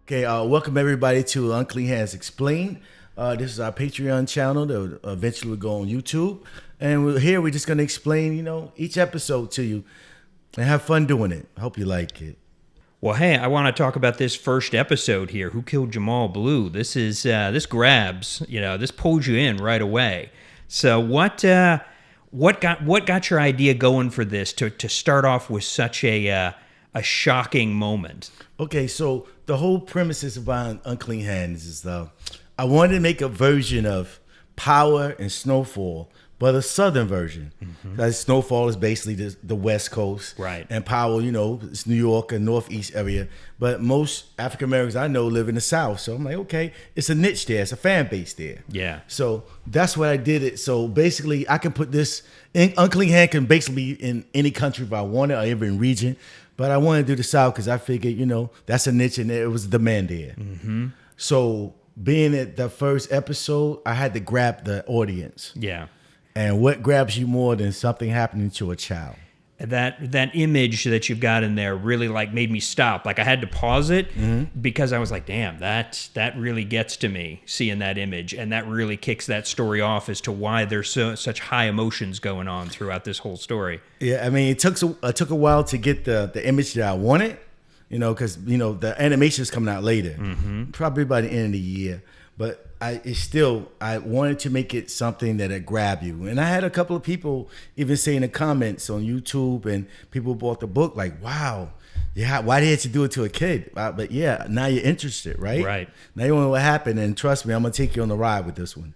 Okay, welcome everybody to Unclean Has Explained. This is our Patreon channel that eventually will go on YouTube. And we're just going to explain, each episode to you and have fun doing it. I hope you like it. Well, hey, I want to talk about this first episode here. Who Killed Jamal Blue? This is this grabs, this pulls you in right away. So what got your idea going for this to start off with such a shocking moment? Okay, so the whole premise is about Unclean Hands is I wanted to make a version of Power and Snowfall, but a southern version. Because Snowfall is basically the West Coast. Right. And Power, it's New York and Northeast area. But most African Americans I know live in the South. So I'm like, okay, it's a niche there. It's a fan base there. Yeah. So that's what I did it. So basically I can put this, Unclean Hand can basically be in any country if I want it or even region. But I wanted to do the South because I figured, that's a niche and it was a demand there. So being at the first episode, I had to grab the audience. Yeah. And what grabs you more than something happening to a child? That image that you've got in there really made me stop. I had to pause it because I was like, damn, that really gets to me, seeing that image. And that really kicks that story off as to why there's such high emotions going on throughout this whole story. Yeah, I mean, it took a while to get the image that I wanted, because, the animation is coming out later, probably by the end of the year. But I wanted to make it something that'd grab you. And I had a couple of people even say in the comments on YouTube, and people bought the book like, wow, yeah, why did you do it to a kid? But yeah, now you're interested, right? Right. Now you want to know what happened, and trust me, I'm going to take you on the ride with this one.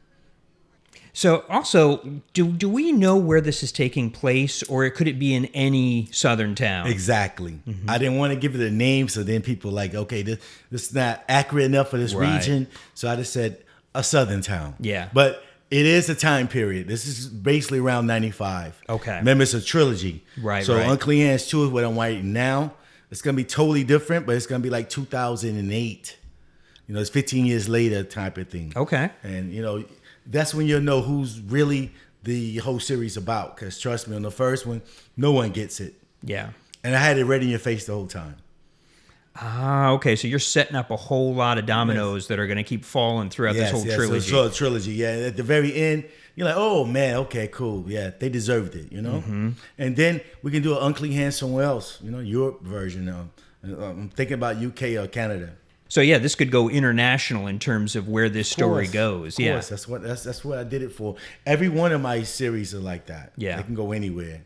So also, do we know where this is taking place, or could it be in any southern town? Exactly. I didn't want to give it a name, so then people like, okay, this is not accurate enough for this region. So I just said a southern town. Yeah. But it is a time period. This is basically around 95. Okay. Remember, it's a trilogy. Right, So right. Unclean Hands 2 is what I'm writing now. It's going to be totally different, but it's going to be like 2008. It's 15 years later type of thing. Okay. And, that's when you'll know who's really the whole series about. Because trust me, on the first one, no one gets it. Yeah. And I had it ready in your face the whole time. Ah, okay. So you're setting up a whole lot of dominoes that are going to keep falling throughout this whole trilogy. So trilogy, yeah. At the very end, you're like, oh, man, okay, cool. Yeah, they deserved it, And then we can do an Unclean Hand somewhere else, your version. I'm thinking about UK or Canada. So yeah, this could go international in terms of where this story goes. Of course, that's what I did it for. Every one of my series are like that. Yeah, they can go anywhere.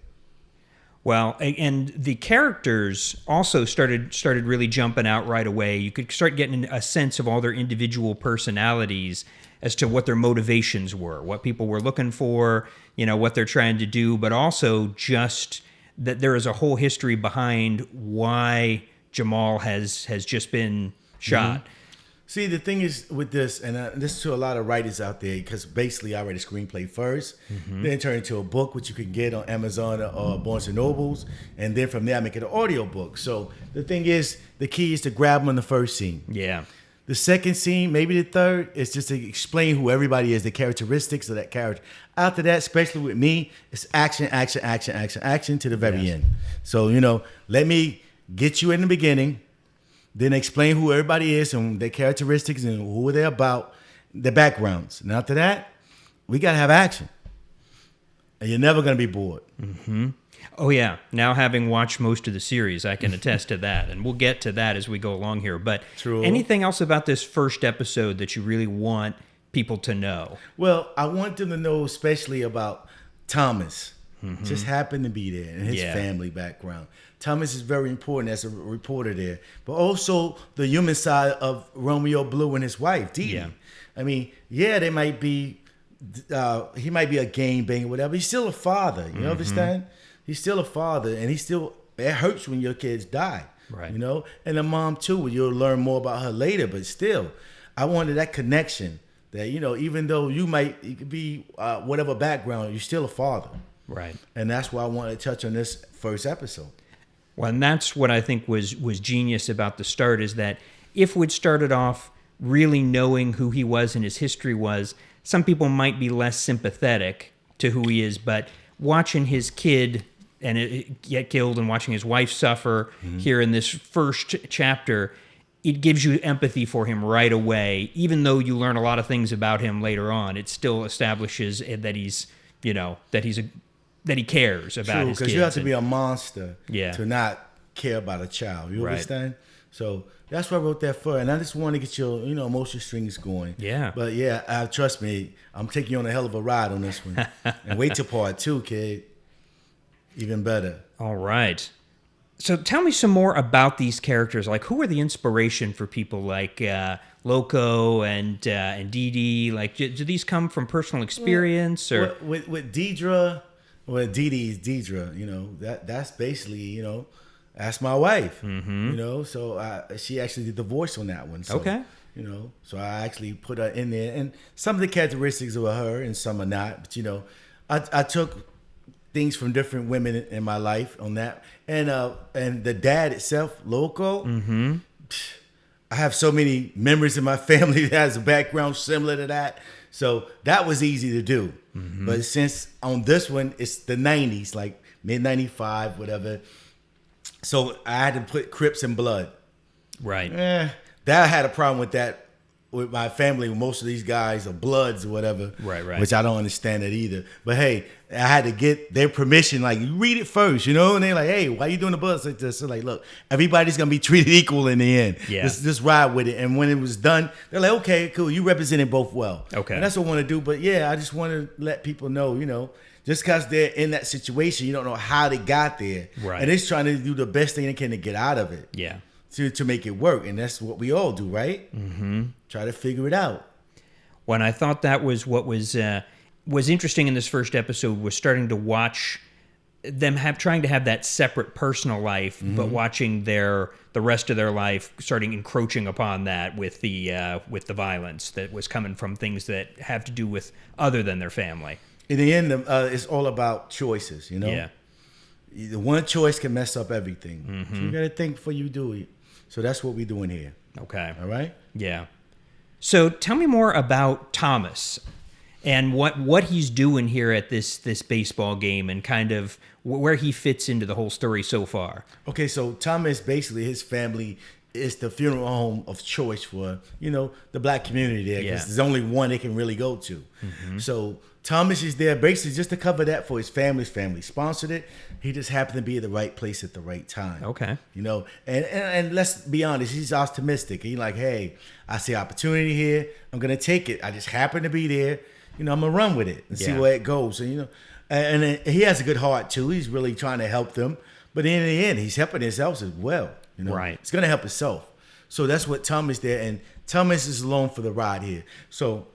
Well, and the characters also started really jumping out right away. You could start getting a sense of all their individual personalities as to what their motivations were, what people were looking for, what they're trying to do, but also just that there is a whole history behind why Jamal has just been shot. See, the thing is with this, and this is to a lot of writers out there, because basically I write a screenplay first, then turn it into a book, which you can get on Amazon or Barnes & Nobles, and then from there I make it an audio book. So the thing is, the key is to grab them in the first scene. Yeah. The second scene, maybe the third, is just to explain who everybody is, the characteristics of that character. After that, especially with me, it's action, action, action, action, action to the very end. So, let me get you in the beginning, then explain who everybody is and their characteristics and who they're about, their backgrounds. And after that, we got to have action. And you're never going to be bored. Oh, yeah. Now, having watched most of the series, I can attest to that. And we'll get to that as we go along here. But anything else about this first episode that you really want people to know? Well, I want them to know especially about Thomas. Just happened to be there and his family background. Thomas is very important as a reporter there, but also the human side of Romeo Blue and his wife, Dee Dee. I mean, they might be, he might be a game banger, whatever. He's still a father. You understand? He's still a father, and it hurts when your kids die. Right. And the mom too. You'll learn more about her later, but still, I wanted that connection. That even though you could be whatever background, you're still a father. Right. And that's why I wanted to touch on this first episode. Well, and that's what I think was genius about the start, is that if we'd started off really knowing who he was and his history was, some people might be less sympathetic to who he is, but watching his kid get killed and watching his wife suffer here in this first chapter, it gives you empathy for him right away, even though you learn a lot of things about him later on. It still establishes that he's, that he cares about True, his kids. because you have to be a monster Yeah. to not care about a child. You Right. understand? So that's what I wrote that for. And I just want to get your, emotional strings going. Yeah. But yeah, trust me, I'm taking you on a hell of a ride on this one. And wait till part 2, kid. Even better. All right. So tell me some more about these characters. Like, who are the inspiration for people like Loco and Dee Dee? Like, do these come from personal experience or? With Deidre, Dee Dee's Deidre, that's basically, that's my wife. Mm-hmm. So she actually did the voice on that one. So, Okay. So I actually put her in there, and some of the characteristics of her, and some are not. But I took things from different women in my life on that, and the dad itself, Loco. Mm-hmm. I have so many members in my family that has a background similar to that, so that was easy to do. Mm-hmm. But since on this one it's the 90s, like mid 95, whatever, so I had to put Crips and Blood. Right. That I had a problem with that. With my family, most of these guys are Bloods or whatever. Right. Which I don't understand that either. But hey, I had to get their permission. Like, you read it first, And they're like, hey, why you doing the Bloods like this? So like, look, everybody's going to be treated equal in the end. Yeah. Just ride with it. And when it was done, they're like, okay, cool. You represented both well. Okay. And that's what I want to do. But yeah, I just want to let people know, just because they're in that situation, you don't know how they got there. Right. And it's trying to do the best thing they can to get out of it. Yeah. To make it work. And that's what we all do, right? Mm-hmm. Try to figure it out. When I thought that was what was interesting in this first episode was starting to watch them trying to have that separate personal life, but watching the rest of their life starting encroaching upon that with the violence that was coming from things that have to do with other than their family. In the end, it's all about choices, Yeah. The one choice can mess up everything. Mm-hmm. So you got to think before you do it. So that's what we're doing here. Okay. All right? Yeah. So tell me more about Thomas and what he's doing here at this baseball game and kind of where he fits into the whole story so far. Okay, so Thomas, basically, his family is the funeral home of choice for, the black community there. Because there's only one they can really go to. Mm-hmm. So Thomas is there basically just to cover that for his family. His family sponsored it. He just happened to be at the right place at the right time. Okay. And let's be honest, he's optimistic. He's like, hey, I see opportunity here. I'm going to take it. I just happen to be there. I'm going to run with it and see where it goes. And, and he has a good heart, too. He's really trying to help them. But in the end, he's helping himself as well. Right. He's going to help himself. So that's what Thomas there. And Thomas is along for the ride here. So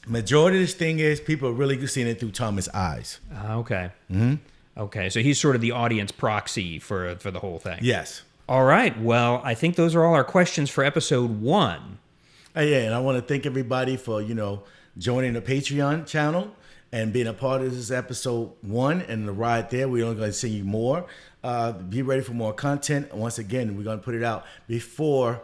majority of this thing is people are really seeing it through Thomas' eyes. Okay. Mm-hmm. Okay. So he's sort of the audience proxy for the whole thing. Yes. All right. Well, I think those are all our questions for episode 1. And I want to thank everybody for, joining the Patreon channel and being a part of this episode 1 and the ride there. We're only going to send you more. Be ready for more content. Once again, we're going to put it out before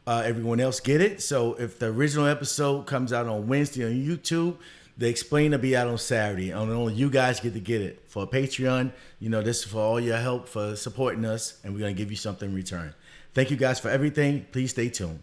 everyone else get it. So if the original episode comes out on Wednesday on YouTube, the Explain will be out on Saturday. And only you guys get to get it. For Patreon, this is for all your help for supporting us, and we're going to give you something in return. Thank you guys for everything. Please stay tuned.